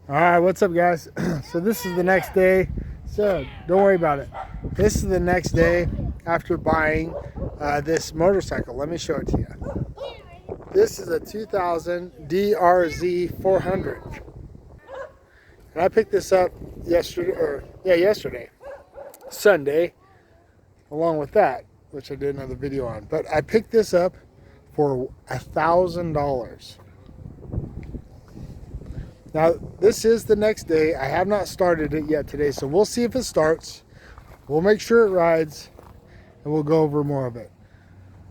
All right, what's up, guys? So this is the next day. So don't worry about it. This is the next day after buying this motorcycle. Let me show it to you. This is a 2000 DRZ 400, and I picked this up yesterday, Sunday, along with that, which I did another video on. But I picked this up for $1,000. Now, this is the next day. I have not started it yet today, so we'll see if it starts. We'll make sure it rides, and we'll go over more of it.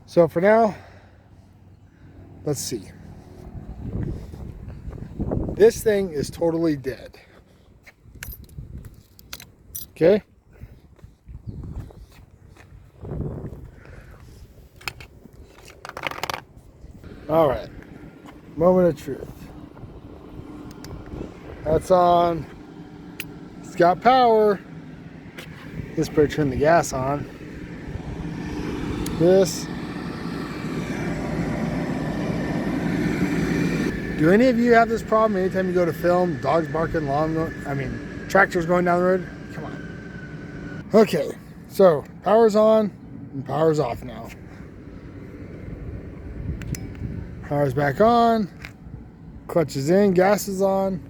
So for now, let's see. This thing is totally dead. Okay? All right. Moment of truth. That's on. It's got power. This better turn the gas on. This. Do any of you have this problem anytime you go to film? Dogs barking, tractors going down the road? Come on. Okay, so power's on and power's off now. Power's back on. Clutch is in, gas is on.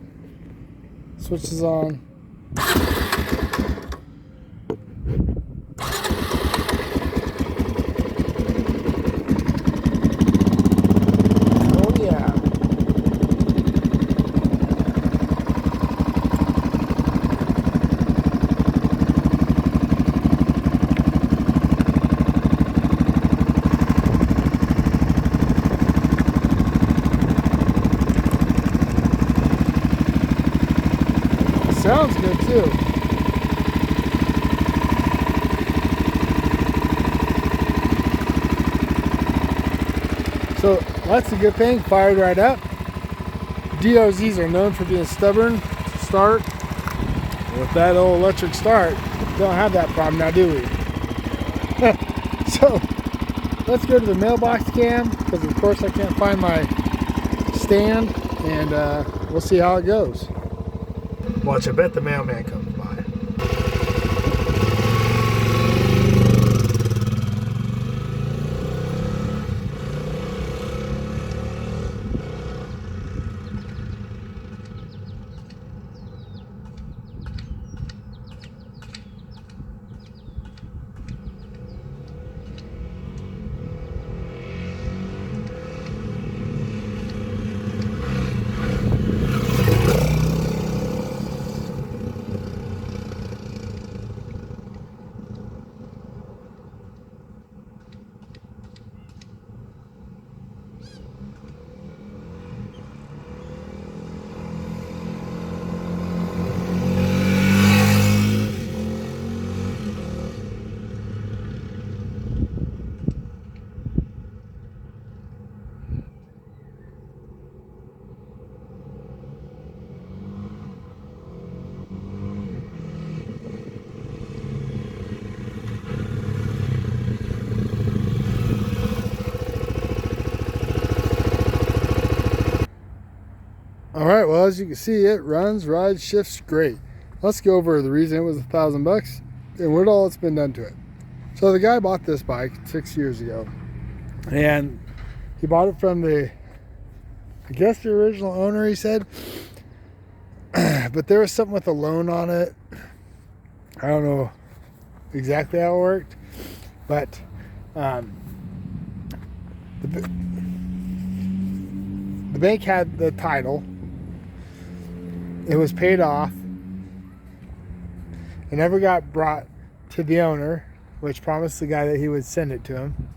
Switch is on. Oh yeah. Sounds good too. So that's a good thing. Fired right up. DRZs are known for being stubborn to start. With that old electric start, don't have that problem now, do we? So let's go to the mailbox cam, because of course I can't find my stand, and we'll see how it goes. Watch, I bet the mailman comes by. All right, well, as you can see, it runs, rides, shifts great. Let's go over the reason it was $1,000 and what all it's been done to it. So the guy bought this bike 6 years ago, and he bought it from the original owner, he said. But there was something with a loan on it. I don't know exactly how it worked, but the bank had the title. It was paid off. It never got brought to the owner, which promised the guy that he would send it to him.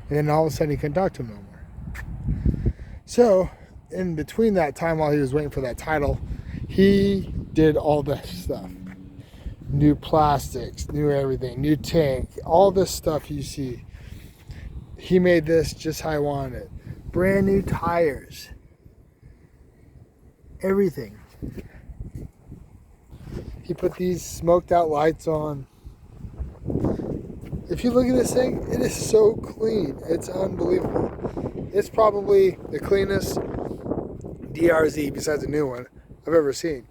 And then all of a sudden he couldn't talk to him no more. So in between that time, while he was waiting for that title, he did all this stuff. New plastics, new everything, new tank, all this stuff you see. He made this just how I wanted it. Brand new tires. Everything. He put these smoked out lights on. If you look at this thing, it is so clean. It's unbelievable. It's probably the cleanest DRZ besides a new one I've ever seen.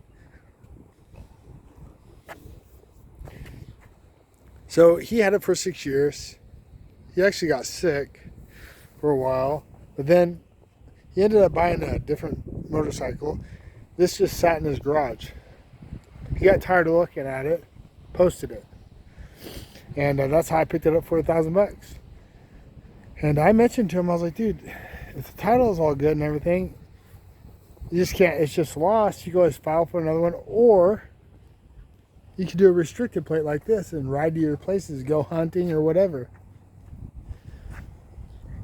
So he had it for 6 years. He actually got sick for a while, but then he ended up buying a different motorcycle. This just sat in his garage. He got tired of looking at it, posted it. And that's how I picked it up for $1,000. And I mentioned to him, I was like, dude, if the title is all good and everything, you just can't, it's just lost. You go ahead and file for another one, or you could do a restricted plate like this and ride to your places, go hunting or whatever.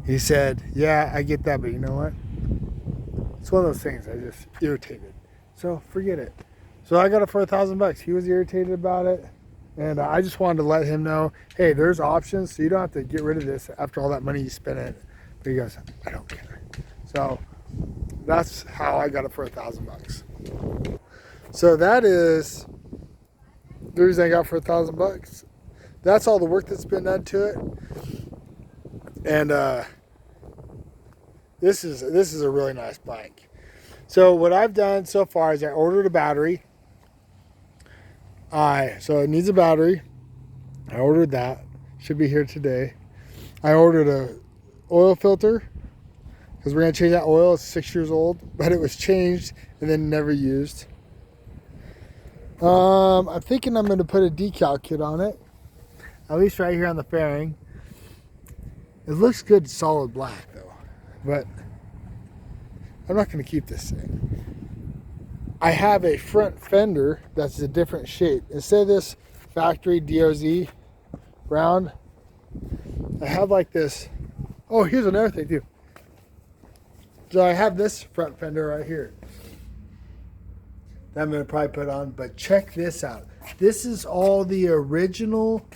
He said, yeah, I get that, but you know what? It's one of those things I just irritated. So forget it. So I got it for $1,000. He was irritated about it. And I just wanted to let him know, hey, there's options, so you don't have to get rid of this after all that money you spent in it. But he goes, I don't care. So that's how I got it for $1,000. So that is the reason I got it for $1,000. That's all the work that's been done to it. And this is a really nice bike. So what I've done so far is I ordered a battery. So it needs a battery. I ordered that. Should be here today. I ordered a oil filter because we're going to change that oil. It's 6 years old, but it was changed and then never used. I'm thinking I'm going to put a decal kit on it, at least right here on the fairing. It looks good solid black though, but I'm not going to keep this thing. I have a front fender that's a different shape. Instead of this factory DOZ round, I have like this. Oh, here's another thing too. So I have this front fender right here that I'm going to probably put on, but check this out. This is all the original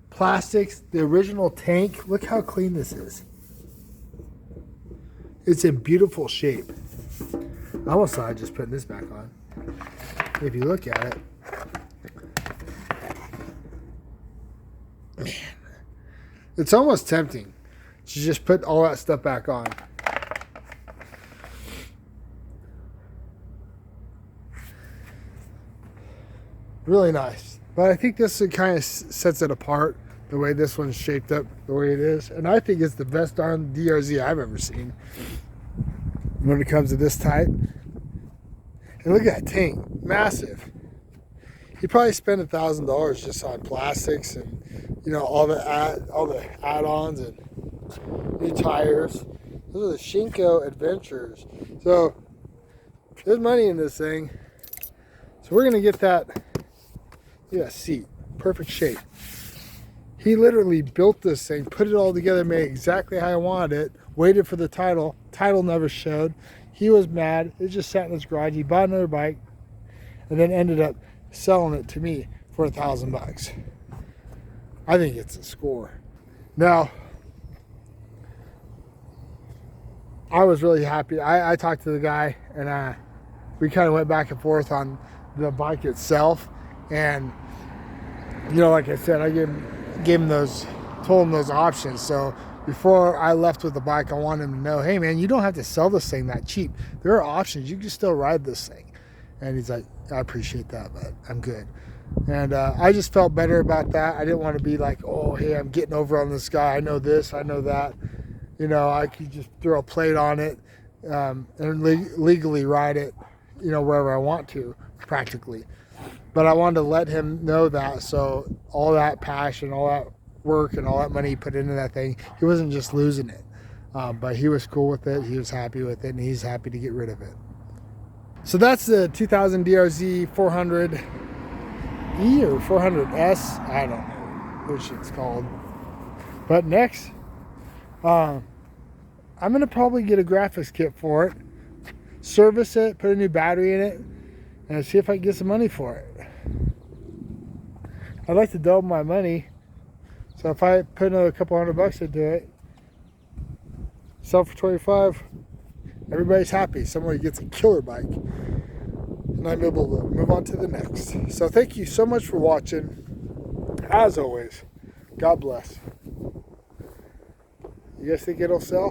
plastics, the original tank. Look how clean this is. It's in beautiful shape. I almost thought I'd just put this back on. If you look at it, man, it's almost tempting to just put all that stuff back on. Really nice. But I think this kind of sets it apart, the way this one's shaped up, the way it is. And I think it's the best darn DRZ I've ever seen when it comes to this type. And look at that tank, massive. He probably spent $1,000 just on plastics and, you know, all the add-ons and new tires. Those are the Shinko Adventures. So there's money in this thing. So we're gonna get that. Yeah, seat, perfect shape. He literally built this thing, put it all together, made it exactly how I wanted it. Waited for the title. Title never showed. He was mad. It just sat in his garage. He bought another bike and then ended up selling it to me for $1,000. I think it's a score. Now, I was really happy. I talked to the guy and we kind of went back and forth on the bike itself. And, you know, like I said, I gave him those, told him those options. So before I left with the bike, I wanted him to know, hey man, you don't have to sell this thing that cheap. There are options. You can still ride this thing. And he's like, I appreciate that, but I'm good. And I just felt better about that. I didn't want to be like, oh, hey, I'm getting over on this guy. I know this, I know that. You know, I could just throw a plate on it and legally ride it, you know, wherever I want to, practically. But I wanted to let him know that, so all that passion, all that work, and all that money he put into that thing, he wasn't just losing it. But he was cool with it, he was happy with it, and he's happy to get rid of it. So that's the 2000 DRZ 400E or 400S, I don't know which it's called. But next, I'm going to probably get a graphics kit for it, service it, put a new battery in it, and see if I can get some money for it. I'd like to double my money, so if I put another couple $100 into it, sell for 25, everybody's happy. Somebody gets a killer bike, and I'm able to move on to the next. So thank you so much for watching. As always, God bless. You guys think it'll sell?